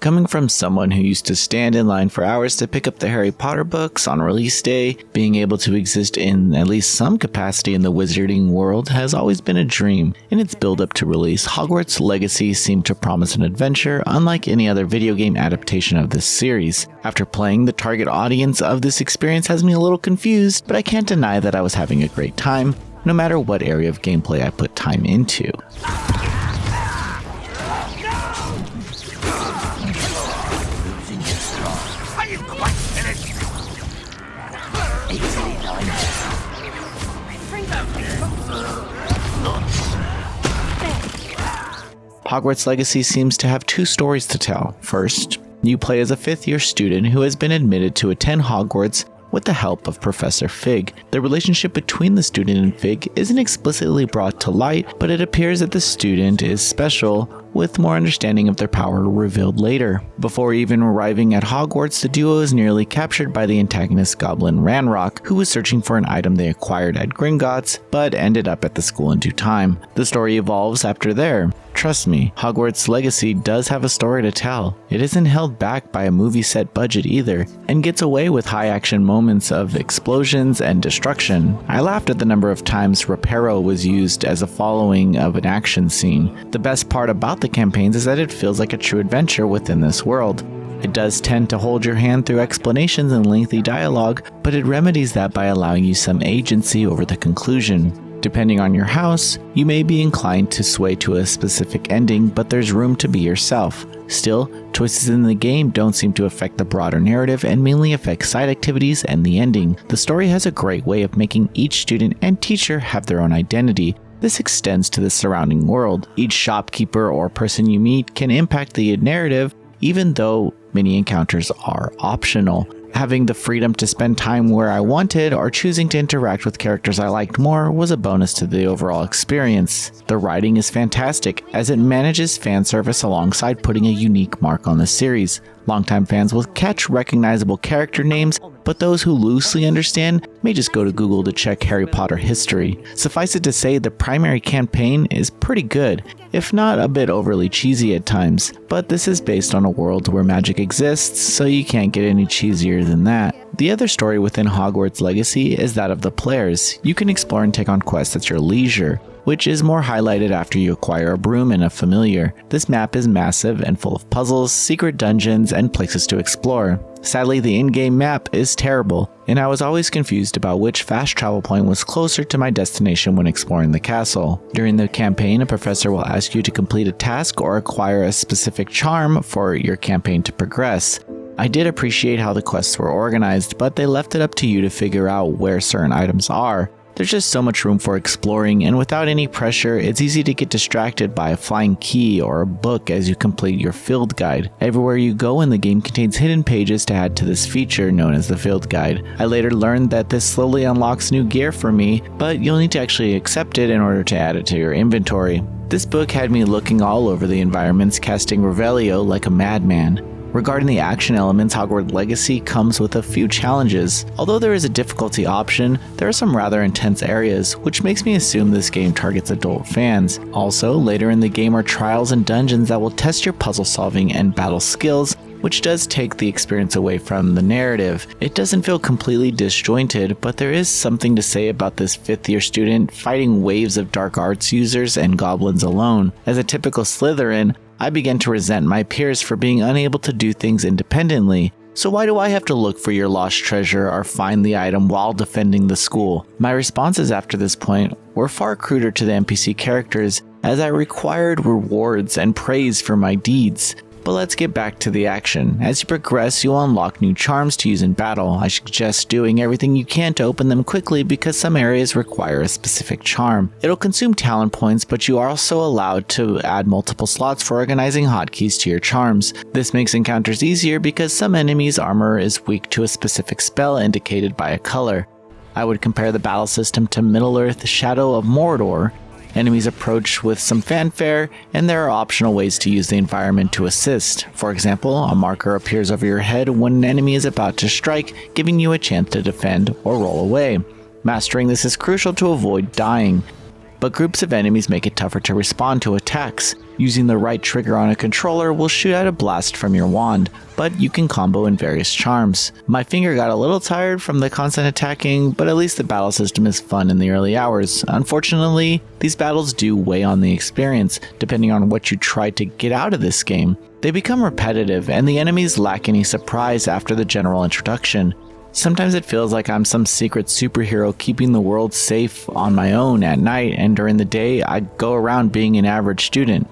Coming from someone who used to stand in line for hours to pick up the Harry Potter books on release day, being able to exist in at least some capacity in the wizarding world has always been a dream. In its build-up to release, Hogwarts Legacy seemed to promise an adventure unlike any other video game adaptation of this series. After playing, the target audience of this experience has me a little confused, but I can't deny that I was having a great time, no matter what area of gameplay I put time into. Hogwarts Legacy seems to have two stories to tell. First, you play as a fifth-year student who has been admitted to attend Hogwarts with the help of Professor Fig. The relationship between the student and Fig isn't explicitly brought to light, but it appears that the student is special, with more understanding of their power revealed later. Before even arriving at Hogwarts, the duo is nearly captured by the antagonist Goblin Ranrock, who was searching for an item they acquired at Gringotts, but ended up at the school in due time. The story evolves after there. Trust me, Hogwarts Legacy does have a story to tell. It isn't held back by a movie set budget either, and gets away with high action moments of explosions and destruction. I laughed at the number of times Reparo was used as a following of an action scene. The best part about the campaigns is that it feels like a true adventure within this world. It does tend to hold your hand through explanations and lengthy dialogue, but it remedies that by allowing you some agency over the conclusion. Depending on your house, you may be inclined to sway to a specific ending, but there's room to be yourself. Still, choices in the game don't seem to affect the broader narrative and mainly affect side activities and the ending. The story has a great way of making each student and teacher have their own identity. This extends to the surrounding world. Each shopkeeper or person you meet can impact the narrative, even though many encounters are optional. Having the freedom to spend time where I wanted or choosing to interact with characters I liked more was a bonus to the overall experience. The writing is fantastic, as it manages fan service alongside putting a unique mark on the series. Longtime fans will catch recognizable character names, but those who loosely understand may just go to Google to check Harry Potter history. Suffice it to say, the primary campaign is pretty good, if not a bit overly cheesy at times, but this is based on a world where magic exists, so you can't get any cheesier than that. The other story within Hogwarts Legacy is that of the players. You can explore and take on quests at your leisure, which is more highlighted after you acquire a broom and a familiar. This map is massive and full of puzzles, secret dungeons, and places to explore. Sadly, the in-game map is terrible, and I was always confused about which fast travel point was closer to my destination when exploring the castle. During the campaign, a professor will ask you to complete a task or acquire a specific charm for your campaign to progress. I did appreciate how the quests were organized, but they left it up to you to figure out where certain items are. There's just so much room for exploring, and without any pressure, it's easy to get distracted by a flying key or a book as you complete your field guide. Everywhere you go in the game contains hidden pages to add to this feature known as the field guide. I later learned that this slowly unlocks new gear for me, but you'll need to actually accept it in order to add it to your inventory. This book had me looking all over the environments, casting Revelio like a madman. Regarding the action elements, Hogwarts Legacy comes with a few challenges. Although there is a difficulty option, there are some rather intense areas, which makes me assume this game targets adult fans. Also, later in the game are trials and dungeons that will test your puzzle solving and battle skills, which does take the experience away from the narrative. It doesn't feel completely disjointed, but there is something to say about this fifth-year student fighting waves of dark arts users and goblins alone. As a typical Slytherin, I began to resent my peers for being unable to do things independently. So why do I have to look for your lost treasure or find the item while defending the school? My responses after this point were far cruder to the NPC characters, as I required rewards and praise for my deeds. But let's get back to the action. As you progress, you'll unlock new charms to use in battle. I suggest doing everything you can to open them quickly because some areas require a specific charm. It'll consume talent points, but you are also allowed to add multiple slots for organizing hotkeys to your charms. This makes encounters easier because some enemies' armor is weak to a specific spell indicated by a color. I would compare the battle system to Middle-earth Shadow of Mordor. Enemies approach with some fanfare, and there are optional ways to use the environment to assist. For example, a marker appears over your head when an enemy is about to strike, giving you a chance to defend or roll away. Mastering this is crucial to avoid dying. but groups of enemies make it tougher to respond to attacks. Using the right trigger on a controller will shoot out a blast from your wand, but you can combo in various charms. My finger got a little tired from the constant attacking, but at least the battle system is fun in the early hours. Unfortunately, these battles do weigh on the experience, depending on what you try to get out of this game. They become repetitive, and the enemies lack any surprise after the general introduction. Sometimes it feels like I'm some secret superhero keeping the world safe on my own at night, and during the day I go around being an average student.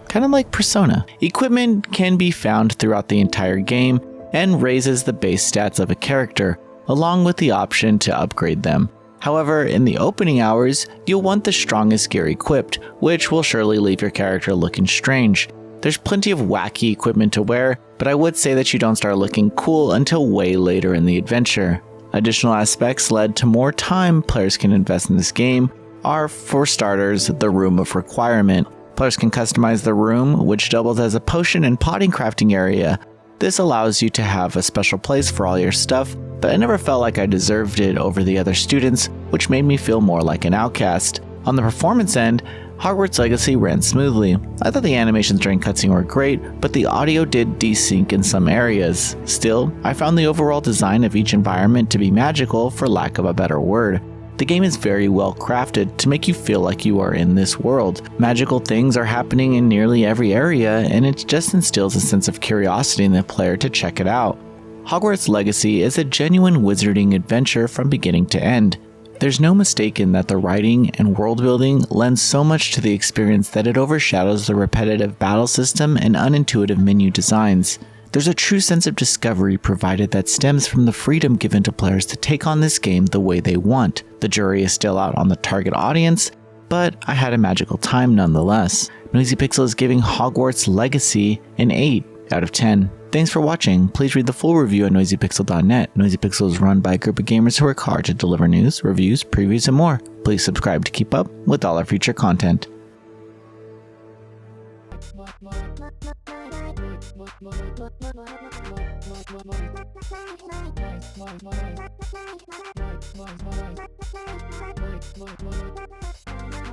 Kind of like Persona. Equipment can be found throughout the entire game and raises the base stats of a character, along with the option to upgrade them. However, in the opening hours, you'll want the strongest gear equipped, which will surely leave your character looking strange. There's plenty of wacky equipment to wear, but I would say that you don't start looking cool until way later in the adventure. Additional aspects led to more time players can invest in this game are, for starters, the Room of Requirement. Players can customize the room, which doubles as a potion and potting crafting area. This allows you to have a special place for all your stuff, but I never felt like I deserved it over the other students, which made me feel more like an outcast. On the performance end, Hogwarts Legacy ran smoothly. I thought the animations during cutscene were great, but the audio did desync in some areas. Still, I found the overall design of each environment to be magical, for lack of a better word. The game is very well crafted to make you feel like you are in this world. Magical things are happening in nearly every area, and it just instills a sense of curiosity in the player to check it out. Hogwarts Legacy is a genuine wizarding adventure from beginning to end. There's no mistaking that the writing and world building lends so much to the experience that it overshadows the repetitive battle system and unintuitive menu designs. There's a true sense of discovery provided that stems from the freedom given to players to take on this game the way they want. The jury is still out on the target audience, but I had a magical time nonetheless. Noisy Pixel is giving Hogwarts Legacy an 8 out of 10. Thanks for watching. Please read the full review at noisypixel.net. Noisy Pixel is run by a group of gamers who work hard to deliver news, reviews, previews, and more. Please subscribe to keep up with all our future content.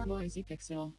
Noisy Pixel.